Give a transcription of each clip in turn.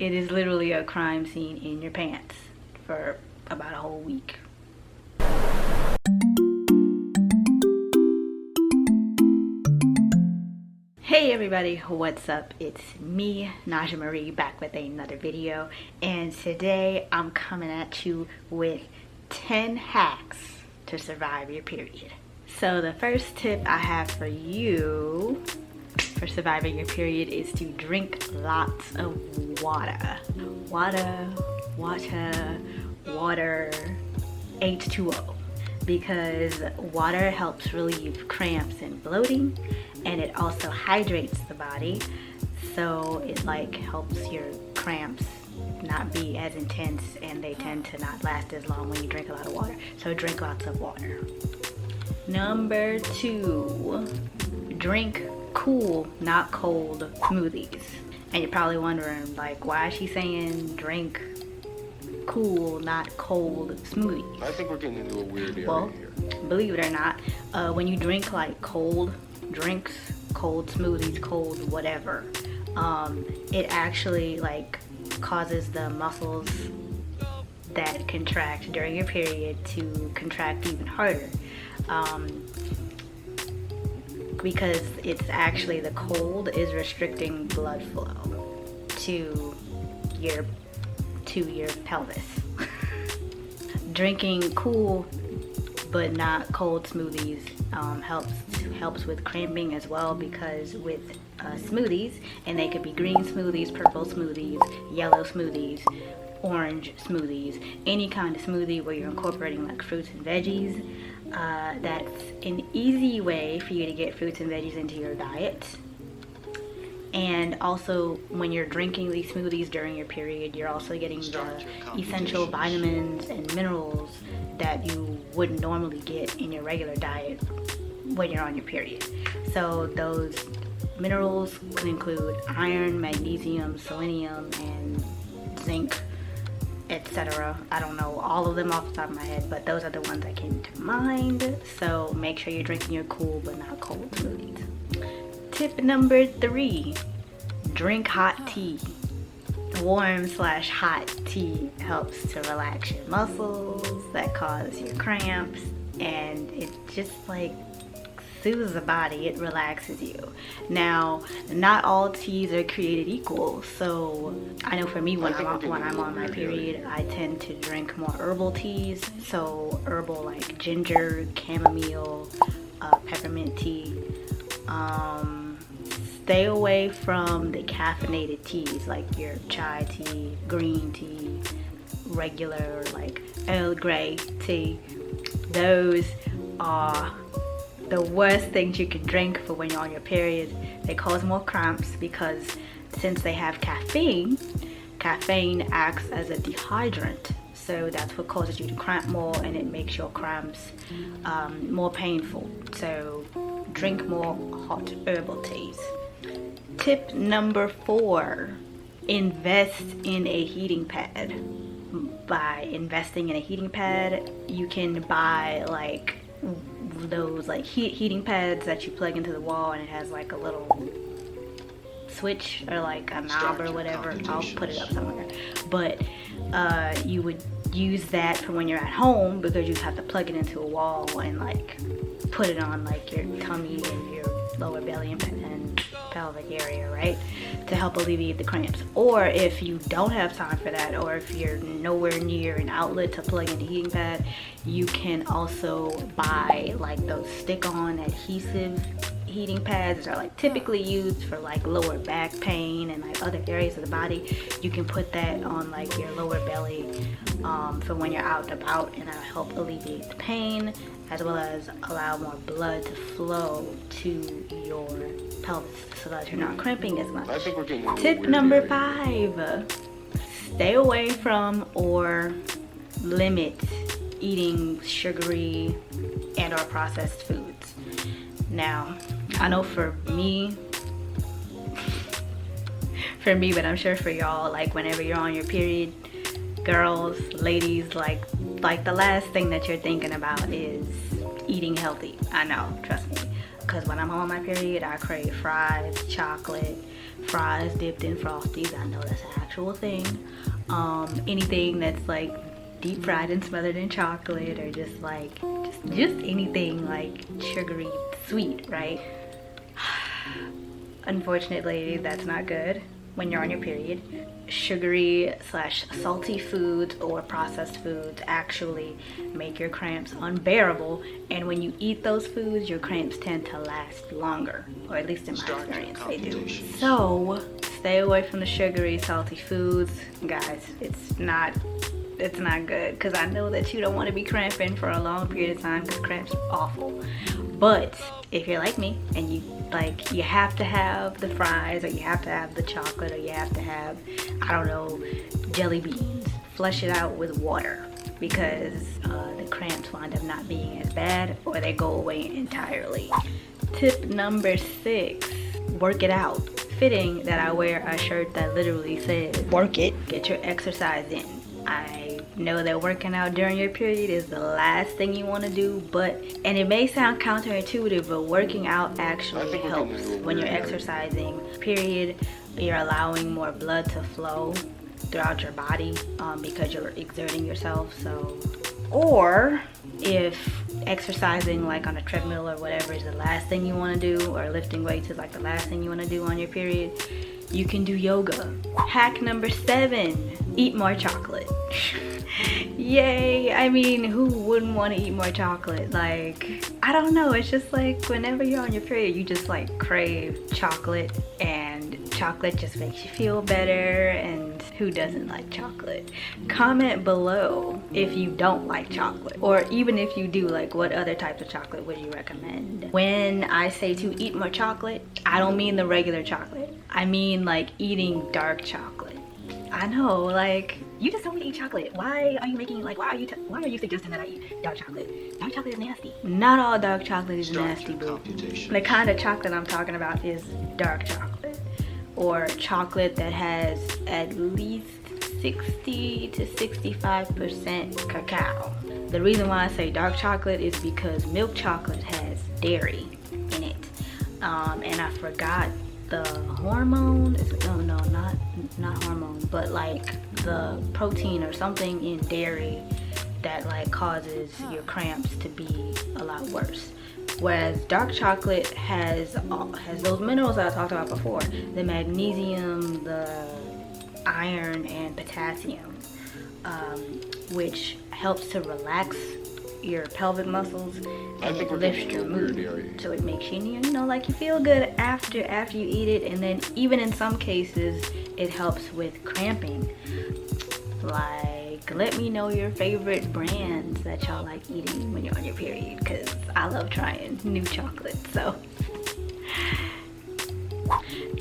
It is literally a crime scene in your pants for about a whole week. Hey everybody, what's up? It's me, Najah Marie, back with another video, and today I'm coming at you with 10 hacks to survive your period. So the first tip I have for you for surviving your period is to drink lots of water. Water, H2O. Because water helps relieve cramps and bloating, and it also hydrates the body, so it like helps your cramps not be as intense, and they tend to not last as long when you drink a lot of water. So drink lots of water. Number 2, drink cool, not cold smoothies. And you're probably wondering, like, why is she saying drink cool, not cold smoothies? I think we're getting into a weird area here. Believe it or not, when you drink like cold drinks, cold smoothies, cold whatever, it actually like causes the muscles that contract during your period to contract even harder, because it's actually the cold is restricting blood flow to your pelvis. Drinking cool but not cold smoothies helps with cramping as well, because with smoothies, and they could be green smoothies, purple smoothies, yellow smoothies, orange smoothies, any kind of smoothie where you're incorporating like fruits and veggies, that's an easy way for you to get fruits and veggies into your diet. And also, when you're drinking these smoothies during your period, you're also getting the essential vitamins and minerals that you wouldn't normally get in your regular diet when you're on your period. So those minerals could include iron, magnesium, selenium, and zinc, etc. I don't know all of them off the top of my head, but those are the ones that came to mind. So make sure you're drinking your cool but not cold smoothies. Tip number 3, drink hot tea. Warm/hot tea helps to relax your muscles that cause your cramps, and it just like soothes the body, it relaxes you. Now, not all teas are created equal, so I know for me when I'm on my period, I tend to drink more herbal teas. So herbal like ginger, chamomile, peppermint tea. Stay away from the caffeinated teas like your chai tea, green tea, regular like Earl Grey tea. Those are the worst things you can drink for when you're on your period. They cause more cramps because since they have caffeine acts as a dehydrant. So that's what causes you to cramp more, and it makes your cramps more painful. So drink more hot herbal teas. Tip number 4, invest in a heating pad. By investing in a heating pad, you can buy like those like heating pads that you plug into the wall, and it has like a little switch or like a knob or whatever. I'll put it up somewhere. But you would use that for when you're at home, because you have to plug it into a wall and like put it on like your tummy and your lower belly and pelvic area, right, to help alleviate the cramps. Or if you don't have time for that, or if you're nowhere near an outlet to plug in the heating pad, you can also buy like those stick-on adhesive heating pads that are like typically used for like lower back pain and like other areas of the body. You can put that on like your lower belly for when you're out and about, and that'll help alleviate the pain as well as allow more blood to flow to your pelvis so that you're not cramping as much. I think we're getting Tip number 5, stay away from or limit eating sugary and or processed foods. Now, I know for me, but I'm sure for y'all, like whenever you're on your period, girls, ladies, like the last thing that you're thinking about is eating healthy. I know, trust me, because when I'm on my period, I crave fries, chocolate, fries dipped in Frosties. I know that's an actual thing. Anything that's like deep fried and smothered in chocolate, or just like just anything like sugary sweet, right? Unfortunately, that's not good when you're on your period. Sugary slash salty foods or processed foods actually make your cramps unbearable, and when you eat those foods, your cramps tend to last longer, or at least in my experience they do. So stay away from the sugary, salty foods, guys. It's not good, because I know that you don't want to be cramping for a long period of time, because cramps are awful. But if you're like me and you have to have the fries, or you have to have the chocolate, or you have to have, I don't know, jelly beans, flush it out with water, because the cramps wind up not being as bad, or they go away entirely. Tip number 6, work it out. Fitting that I wear a shirt that literally says work it. Get your exercise in. I know that working out during your period is the last thing you want to do, and it may sound counterintuitive, but working out actually helps. When you're exercising, period, you're allowing more blood to flow throughout your body, because you're exerting yourself. So, or if exercising like on a treadmill or whatever is the last thing you want to do, or lifting weights is like the last thing you want to do on your period, you can do yoga. Hack number 7, eat more chocolate. Yay! I mean, who wouldn't want to eat more chocolate? Like, I don't know, it's just like whenever you're on your period, you just like crave chocolate, and chocolate just makes you feel better, and who doesn't like chocolate? Comment below if you don't like chocolate, or even if you do, like what other types of chocolate would you recommend? When I say to eat more chocolate, I don't mean the regular chocolate. I mean like eating dark chocolate. I know, like, you just told me to eat chocolate. Why are you making, like, why are you suggesting that I eat dark chocolate? Dark chocolate is nasty. Not all dark chocolate is nasty, boo. The kind of chocolate I'm talking about is dark chocolate, or chocolate that has at least 60 to 65% cacao. The reason why I say dark chocolate is because milk chocolate has dairy in it. And I forgot the hormone. No, not hormone, but like the protein or something in dairy that like causes your cramps to be a lot worse. Whereas dark chocolate has those minerals that I talked about before, the magnesium, the iron, and potassium, which helps to relax your pelvic muscles, and it lifts your mood. So it makes you, like you feel good after you eat it, and then even in some cases it helps with cramping. Like, let me know your favorite brands that y'all like eating when you're on your period, because I love trying new chocolate. So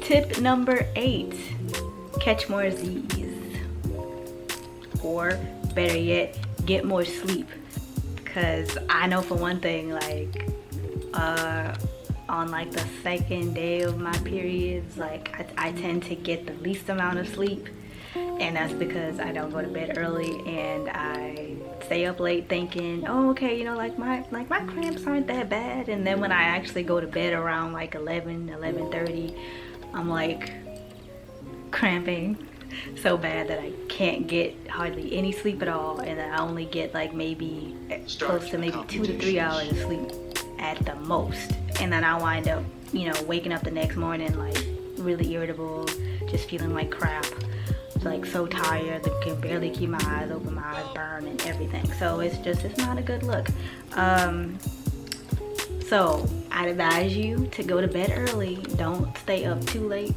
tip number 8, catch more Z's, or better yet, get more sleep. Because I know for one thing, like on like the second day of my periods, like I tend to get the least amount of sleep, and that's because I don't go to bed early, and I stay up late thinking, oh, okay, like my cramps aren't that bad, and then when I actually go to bed around like 11:30, I'm like cramping so bad that I can't get hardly any sleep at all, and I only get like maybe close to maybe 2 to 3 hours of sleep at the most, and then I wind up waking up the next morning like really irritable, just feeling like crap, like so tired that I can barely keep my eyes open, my eyes burn and everything. So it's not a good look. So I'd advise you to go to bed early. Don't stay up too late,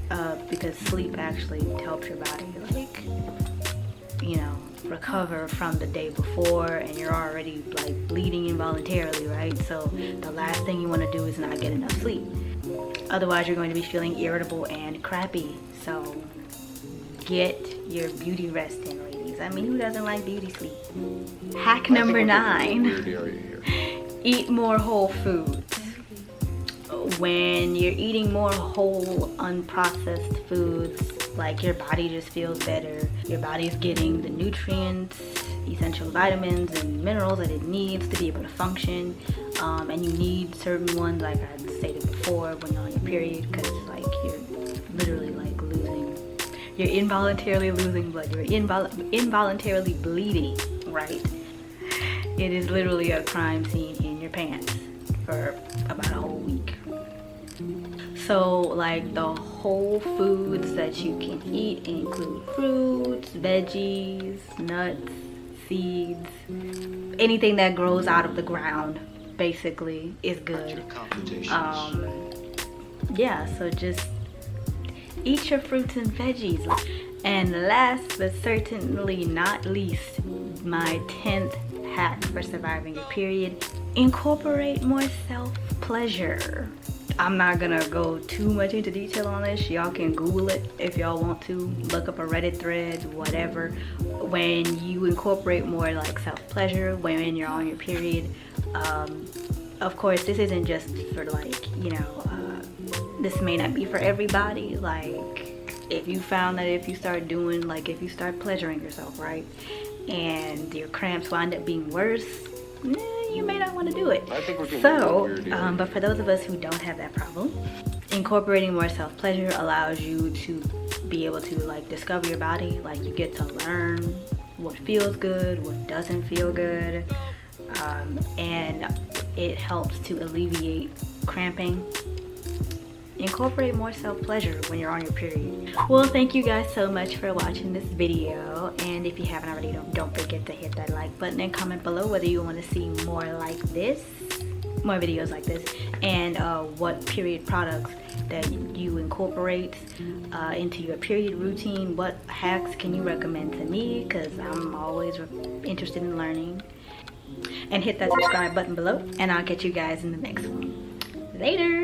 because sleep actually helps your body recover from the day before, and you're already like bleeding involuntarily, right? So the last thing you want to do is not get enough sleep. Otherwise you're going to be feeling irritable and crappy. So get your beauty rest in, ladies. I mean, who doesn't like beauty sleep? Hack number 9. Eat more whole foods. When you're eating more whole, unprocessed foods, like your body just feels better. Your body is getting the nutrients, essential vitamins and minerals that it needs to be able to function. And you need certain ones, like I stated before, when you're on your period, because like you're literally like you're involuntarily losing blood, you're involuntarily bleeding, right? It is literally a crime scene in your pants for about a whole week. So like the whole foods that you can eat include fruits, veggies, nuts, seeds, anything that grows out of the ground basically is good. Yeah, so just eat your fruits and veggies. And last but certainly not least, my 10th hack for surviving your period: incorporate more self-pleasure. I'm not gonna go too much into detail on this. Y'all can Google it if y'all want to. Look up a Reddit thread, whatever. When you incorporate more like self-pleasure when you're on your period, of course this isn't just for like, you know, this may not be for everybody. Like if you found that if you start doing, like if you start pleasuring yourself, right, and your cramps wind up being worse, you may not want to do it. I think we're getting so weird here. but for those of us who don't have that problem, incorporating more self-pleasure allows you to be able to like discover your body. Like you get to learn what feels good, what doesn't feel good, and it helps to alleviate cramping. Incorporate more self-pleasure when you're on your period. Well, thank you guys so much for watching this video, and if you haven't already, don't forget to hit that like button and comment below whether you want to see more like this, more videos like this, and what period products that you incorporate into your period routine. What hacks can you recommend to me, because I'm always interested in learning. And hit that subscribe button below, and I'll catch you guys in the next one. Later.